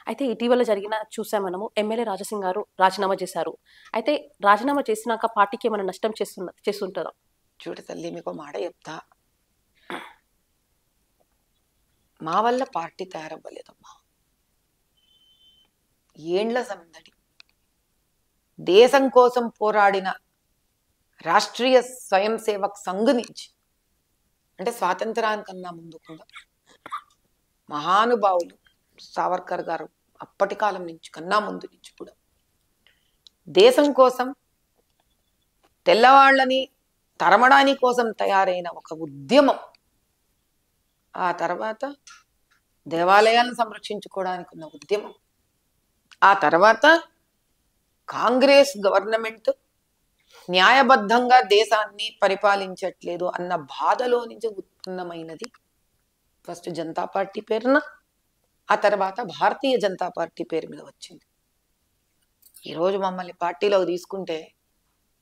అయితే ఇటీవల జరిగిన చూసాం మనము ఎమ్మెల్యే రాజసింగ్ గారు రాజీనామా చేశారు. అయితే రాజీనామా చేసినాక పార్టీకి ఏమైనా నష్టం చేస్తుంటారా? చూడు తల్లి, మీకు మాట చెప్తా. మా వల్ల పార్టీ తయారవ్వలేదమ్మా. ఏండ్ల సందడి. దేశం కోసం పోరాడిన రాష్ట్రీయ స్వయం సేవక్ సంఘ్ నుంచి, అంటే స్వాతంత్రానికన్నా ముందు కూడా మహానుభావులు సావర్కర్ గారు అప్పటి కాలం నుంచి కన్నా ముందు నుంచి కూడా దేశం కోసం తెల్లవాళ్ళని తరమడానికి కోసం తయారైన ఒక ఉద్యమం. ఆ తర్వాత దేవాలయాలను సంరక్షించుకోవడానికి ఉన్న ఉద్యమం. ఆ తర్వాత కాంగ్రెస్ గవర్నమెంట్ న్యాయబద్ధంగా దేశాన్ని పరిపాలించట్లేదు అన్న బాధలో నుంచి ఉత్పన్నమైనది ఫస్ట్ జనతా పార్టీ పేరున, ఆ తర్వాత భారతీయ జనతా పార్టీ పేరు మీద వచ్చింది. ఈరోజు మమ్మల్ని పార్టీలోకి తీసుకుంటే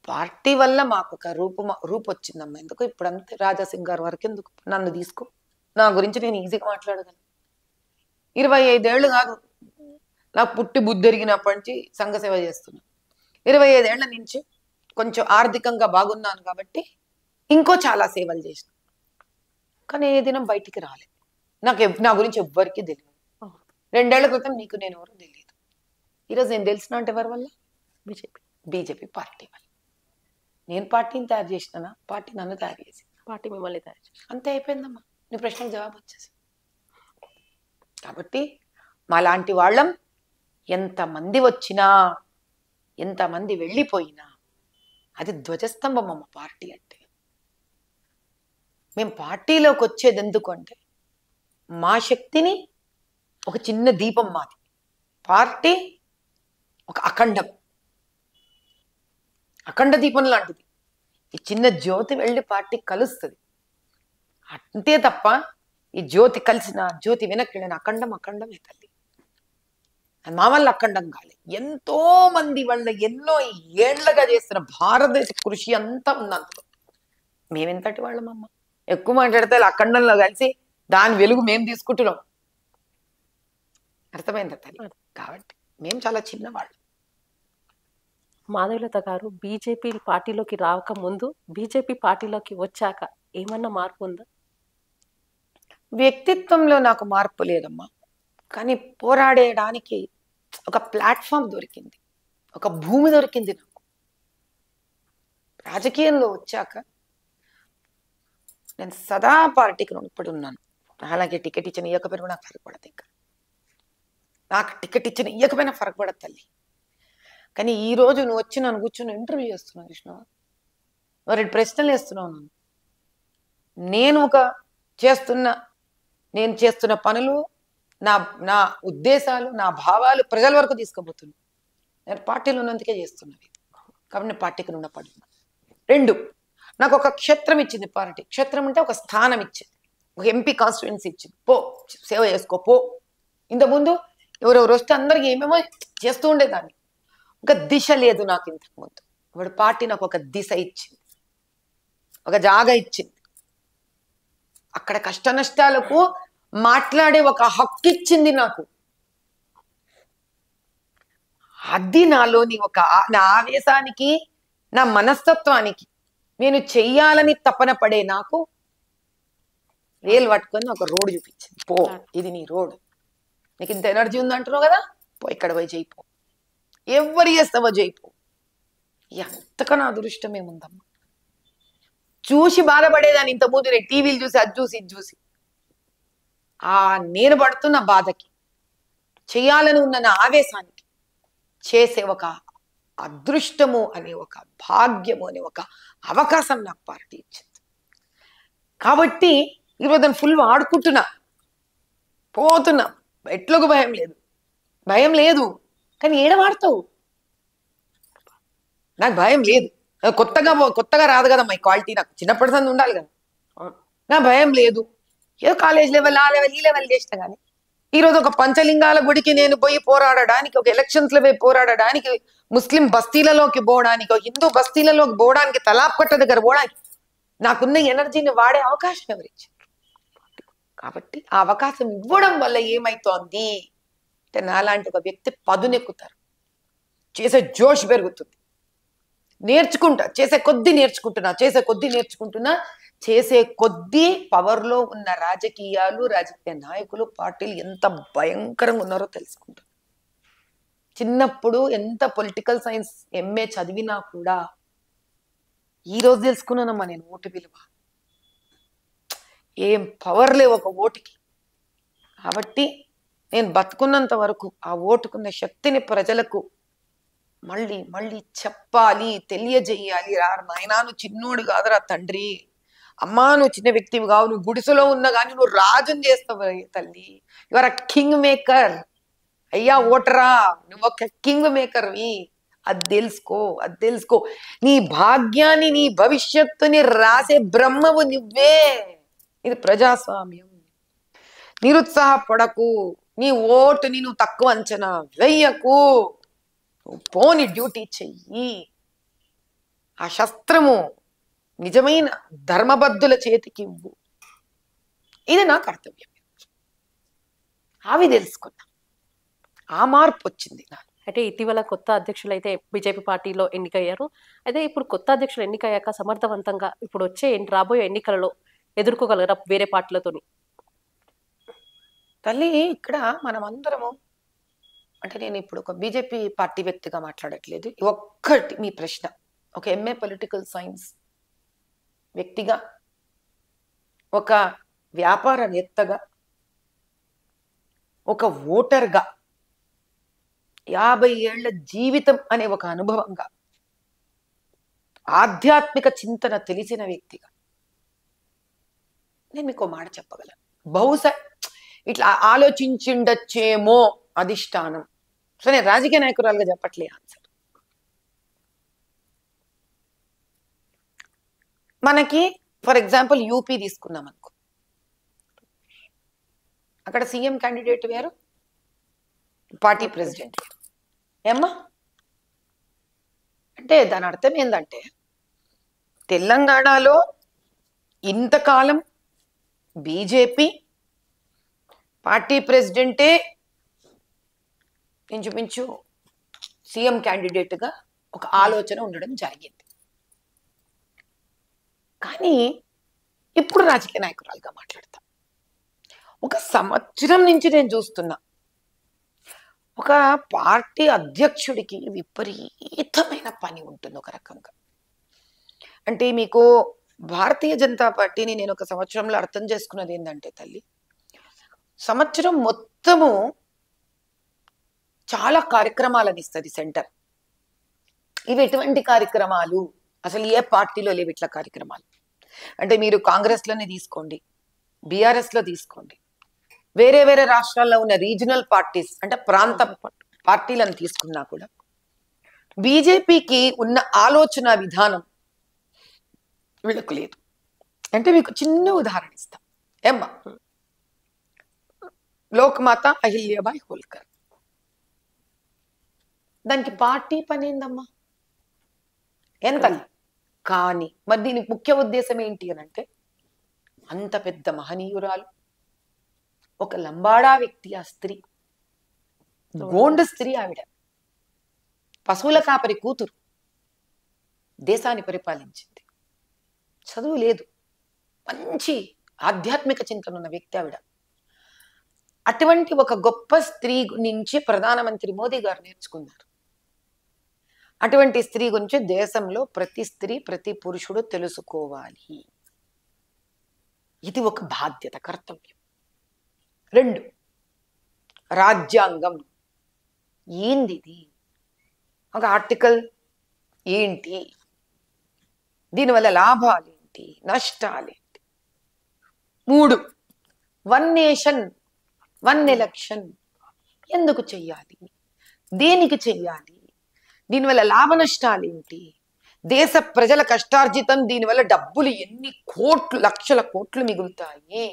పార్టీ వల్ల మాకు ఒక రూపు వచ్చిందమ్మా. ఎందుకు ఇప్పుడు అంతే, రాజాసింగ్ గారి వరకు ఎందుకు, నన్ను తీసుకో, నా గురించి నేను ఈజీగా మాట్లాడగలను. 25 ఏళ్ళు కాదు నాకు పుట్టి బుద్ధెరిగినప్పటి నుంచి సంఘ సేవ చేస్తున్నా. 25 ఏళ్ల నుంచి కొంచెం ఆర్థికంగా బాగున్నాను కాబట్టి ఇంకో చాలా సేవలు చేసిన. కానీ ఏ దినం బయటికి రాలేదు. నా గురించి ఎవ్వరికీ తెలియదు. 2 ఏళ్ల క్రితం నీకు నేను ఎవరో తెలియదు. ఈరోజు నేను తెలిసిన అంటే ఎవరి వల్ల? బీజేపీ పార్టీ వల్ల. నేను పార్టీని తయారు చేసినా, పార్టీ నన్ను తయారు చేసి, పార్టీ మిమ్మల్ని తయారు చేసి, అంతే అయిపోయిందమ్మా. నీ ప్రశ్నకు జవాబు వచ్చేసి. కాబట్టి మాలాంటి వాళ్ళం ఎంతమంది వచ్చినా, ఎంతమంది వెళ్ళిపోయినా అది ధ్వజస్తంభం అమ్మ పార్టీ అంటే. మేము పార్టీలోకి వచ్చేది ఎందుకంటే మా శక్తిని, ఒక చిన్న దీపం మాది. పార్టీ ఒక అఖండ దీపం లాంటిది. ఈ చిన్న జ్యోతి వెళ్ళి పార్టీ కలుస్తుంది అంతే తప్ప ఈ జ్యోతి కలిసిన జ్యోతి వెనక్కి అఖండమే తల్లి. మా వల్ల అఖండం కాలే. ఎంతో మంది వాళ్ళ ఎన్నో ఏళ్లగా చేస్తున్న భారతదేశ కృషి అంతా ఉంది అందులో. మేమెంతటి వాళ్ళమమ్మ. ఎక్కువ మాట్లాడితే అఖండంలో కలిసి దాని వెలుగు మేము తీసుకుంటున్నాం. అర్థమైందా తల్లి? కాబట్టి మేము చాలా చిన్నవాళ్ళు. మాధవీలత గారు బీజేపీ పార్టీలోకి రాక ముందు, బీజేపీ పార్టీలోకి వచ్చాక ఏమన్నా మార్పు ఉందా? వ్యక్తిత్వంలో నాకు మార్పు లేదమ్మా. కానీ పోరాడేయడానికి ఒక ప్లాట్ఫామ్ దొరికింది, ఒక భూమి దొరికింది నాకు. రాజకీయంలో వచ్చాక నేను సదా పార్టీకి రుణపడి ఉన్నాను. అలాగే టికెట్ ఇచ్చిన ఇయ్యకపోయినా నాకు ఫరక పడదు. ఇంకా నాకు టికెట్ ఇచ్చిన ఇయ్యకపోయినా ఫరక పడదు తల్లి. కానీ ఈరోజు నువ్వు వచ్చి నన్ను కూర్చొని ఇంటర్వ్యూ చేస్తున్నావు చూసినావా, మరి ప్రశ్నలు వేస్తున్నావు నన్ను. నేను చేస్తున్న పనులు, నా ఉద్దేశాలు, నా భావాలు ప్రజల వరకు తీసుకుపోతున్నాను. నేను పార్టీలో ఉన్నందుకే చేస్తున్నది కాబట్టి నేను పార్టీకి రుణపడి ఉన్నాను. 2, నాకు ఒక క్షేత్రం ఇచ్చింది పార్టీ. క్షేత్రం అంటే ఒక స్థానం ఇచ్చింది, ఒక ఎంపీ కాన్స్టిట్యుయెన్సీ ఇచ్చింది. పో సేవ చేసుకో పో. ఇంతకుముందు ఎవరెవరు వస్తే అందరికి ఏమేమో చేస్తూ ఉండేదాన్ని. ఒక దిశ లేదు నాకు ఇంతకుముందు. వాడు పార్టీ నాకు ఒక దిశ ఇచ్చింది, ఒక జాగా ఇచ్చింది. అక్కడ కష్ట నష్టాలకు మాట్లాడే ఒక హక్కు ఇచ్చింది నాకు. అది నాలోని నా ఆవేశానికి, నా మనస్తత్వానికి, నేను చెయ్యాలని తపన పడే నాకు వేలు పట్టుకొని ఒక రోడ్డు చూపించింది. పో, ఇది నీ రోడ్డు. నీకు ఇంత ఎనర్జీ ఉందంటున్నావు కదా, పో ఇక్కడ పోయి చేయిపో. ఎవరు చేస్తావో చేయిపో. ఎంతకన్నా అదృష్టం ఏముందమ్మా. చూసి బాధపడేదాన్ని ఇంతకుముందు, నేను టీవీలు చూసి అది చూసి ఇది చూసి. నేను పడుతున్న బాధకి, చేయాలని ఉన్న నా ఆవేశానికి చేసే ఒక అదృష్టము అనే, ఒక భాగ్యము అనే ఒక అవకాశం నాకు పార్టీ ఇచ్చింది. కాబట్టి ఈరోజు దాన్ని ఫుల్ వాడుకుంటున్నా, పోతున్నా. ఎట్లకు భయం లేదు. కానీ ఏడ వాడతావు? నాకు భయం లేదు. కొత్తగా రాదు కదమ్మా ఈ క్వాలిటీ. నాకు చిన్నప్పటి సంది ఉండాలి కదా. నా భయం లేదు. ఏదో కాలేజ్ లెవెల్, ఆ లెవెల్, ఈ లెవెల్ చేసిన. కానీ ఈరోజు ఒక పంచలింగాల గుడికి నేను పోయి పోరాడడానికి, ఒక ఎలక్షన్స్ లో పోయి పోరాడడానికి, ముస్లిం బస్తీలలోకి పోవడానికి, హిందూ బస్తీలలోకి పోవడానికి, తలాప్కట్ట దగ్గర పోవడానికి నాకున్న ఎనర్జీని వాడే అవకాశం ఎవరిచ్చారు? కాబట్టి ఆ అవకాశం ఇవ్వడం వల్ల ఏమైతోంది, అంటే నాలాంటి ఒక వ్యక్తి పదునెక్కుతారు, చేసే జోష్ పెరుగుతుంది, చేసే కొద్దీ నేర్చుకుంటున్నా, చేసే కొద్దీ పవర్లో ఉన్న రాజకీయ నాయకులు, పార్టీలు ఎంత భయంకరంగా ఉన్నారో తెలుసుకుంటారు. చిన్నప్పుడు ఎంత పొలిటికల్ సైన్స్ ఎంఏ చదివినా కూడా ఈరోజు తెలుసుకున్నానమ్మా నేను ఓటు విలువ. ఏం పవర్ లేవు ఒక ఓటుకి. కాబట్టి నేను బతుకున్నంత వరకు ఆ ఓటుకున్న శక్తిని ప్రజలకు మళ్ళీ మళ్ళీ చెప్పాలి, తెలియజేయాలి. నాయనా నువ్వు చిన్నోడు కాదురా తండ్రి, అమ్మా నువ్వు చిన్న వ్యక్తివి కావు, నువ్వు గుడిసెలో ఉన్నా కానీ నువ్వు రాజుని చేస్తావు తల్లి, యువర్ అ కింగ్ మేకర్. అయ్యా ఓటరా, నువ్వు ఒక కింగ్ మేకర్వి, అది తెలుసుకో. నీ భాగ్యాన్ని, నీ భవిష్యత్తుని రాసే బ్రహ్మవు నువ్వే. ఇది ప్రజాస్వామ్యం. నిరుత్సాహపడకు, నీ ఓటుని నువ్వు తక్కువ అంచనా వెయ్యకు, పోని డ్యూటీ చెయ్యి. ఆ శస్త్రము నిజమైన ధర్మబద్ధుల చేతికి ఇవ్వు. ఇది నా కర్తవ్యం. అవి తెలుసుకున్నా, ఆ మార్పు వచ్చింది నాకు. అయితే ఇటీవల కొత్త అధ్యక్షులు అయితే బీజేపీ పార్టీలో ఎన్నికయ్యారు. అయితే ఇప్పుడు కొత్త అధ్యక్షులు ఎన్నికయ్యాక సమర్థవంతంగా ఇప్పుడు రాబోయే ఎన్నికలలో ఎదుర్కోగలరా వేరే పార్టీలతోని? తల్లి, ఇక్కడ మనం అందరము, అంటే నేను ఇప్పుడు ఒక బీజేపీ పార్టీ వ్యక్తిగా మాట్లాడట్లేదు. ఒక్కటి మీ ప్రశ్న, ఒక ఎంఏ పొలిటికల్ సైన్స్ వ్యక్తిగా, ఒక వ్యాపారవేత్తగా, ఒక ఓటర్గా, 50 ఏళ్ల జీవితం అనే ఒక అనుభవంగా, ఆధ్యాత్మిక చింతన తెలిసిన వ్యక్తిగా నేను మీకు మాట చెప్పగలను. బహుశా ఇట్లా ఆలోచించిండొచ్చేమో అధిష్టానం. సో నేను రాజకీయ నాయకురాలుగా చెప్పట్లే ఆన్సర్. మనకి ఫర్ ఎగ్జాంపుల్ యూపీ తీసుకున్నాం అనుకో, అక్కడ సీఎం క్యాండిడేట్ వేరు, పార్టీ ప్రెసిడెంట్ వేరు. ఏమ్మా అంటే దాని అర్థం ఏంటంటే, తెలంగాణలో ఇంతకాలం బీజేపీ పార్టీ ప్రెసిడెంటే ఇంచుమించు సీఎం క్యాండిడేట్గా ఒక ఆలోచన ఉండడం జరిగింది. కానీ ఇప్పుడు రాజకీయ నాయకురాలుగా మాట్లాడతా. 1 సంవత్సరం నుంచి నేను చూస్తున్నా, ఒక పార్టీ అధ్యక్షుడికి విపరీతమైన పని ఉంటుంది ఒక రకంగా. అంటే మీకు భారతీయ జనతా పార్టీని నేను 1 సంవత్సరంలో అర్థం చేసుకున్నది ఏంటంటే తల్లి, సంవత్సరం మొత్తము చాలా కార్యక్రమాలను ఇస్తుంది సెంటర్. ఇవి ఎటువంటి కార్యక్రమాలు, అసలు ఏ పార్టీలో లేవు ఇట్లా కార్యక్రమాలు. అంటే మీరు కాంగ్రెస్లోనే తీసుకోండి, బీఆర్ఎస్లో తీసుకోండి, వేరే వేరే రాష్ట్రాల్లో ఉన్న రీజనల్ పార్టీస్ అంటే ప్రాంత పార్టీలను తీసుకున్నా కూడా బీజేపీకి ఉన్న ఆలోచన విధానం వీళ్ళకు లేదు. అంటే మీకు చిన్న ఉదాహరణ ఇస్తా. ఏమ్మా, లోక్మాత అహిల్యాబాయి హోల్కర్, దానికి పార్టీ పని ఏందమ్మా, ఎంత? కానీ మరి దీనికి ముఖ్య ఉద్దేశం ఏంటి అని అంటే, అంత పెద్ద మహనీయురాలు, ఒక లంబాడా వ్యక్తి, ఆ స్త్రీ గోండు స్త్రీ, ఆవిడ పశువుల కాపరి కూతురు, దేశాన్ని పరిపాలించింది, చదువు లేదు, మంచి ఆధ్యాత్మిక చింతన ఉన్న వ్యక్తి ఆవిడ. అటువంటి ఒక గొప్ప స్త్రీ నుంచి ప్రధానమంత్రి మోదీ గారు నేర్చుకున్నారు. అటువంటి స్త్రీ గురించి దేశంలో ప్రతి స్త్రీ, ప్రతి పురుషుడు తెలుసుకోవాలి. ఇది ఒక బాధ్యత, కర్తవ్యం. 2, రాజ్యాంగం ఏంది, ఒక ఆర్టికల్ ఏంటి, దీనివల్ల లాభాలేంటి, నష్టాలేంటి. 3, 1 నేషన్ 1 ఎలక్షన్ ఎందుకు చెయ్యాలి, దేనికి చెయ్యాలి, దీనివల్ల లాభ నష్టాలు ఏంటి, దేశ ప్రజల కష్టార్జితం దీనివల్ల డబ్బులు ఎన్ని కోట్లు, లక్షల కోట్లు మిగులుతాయి,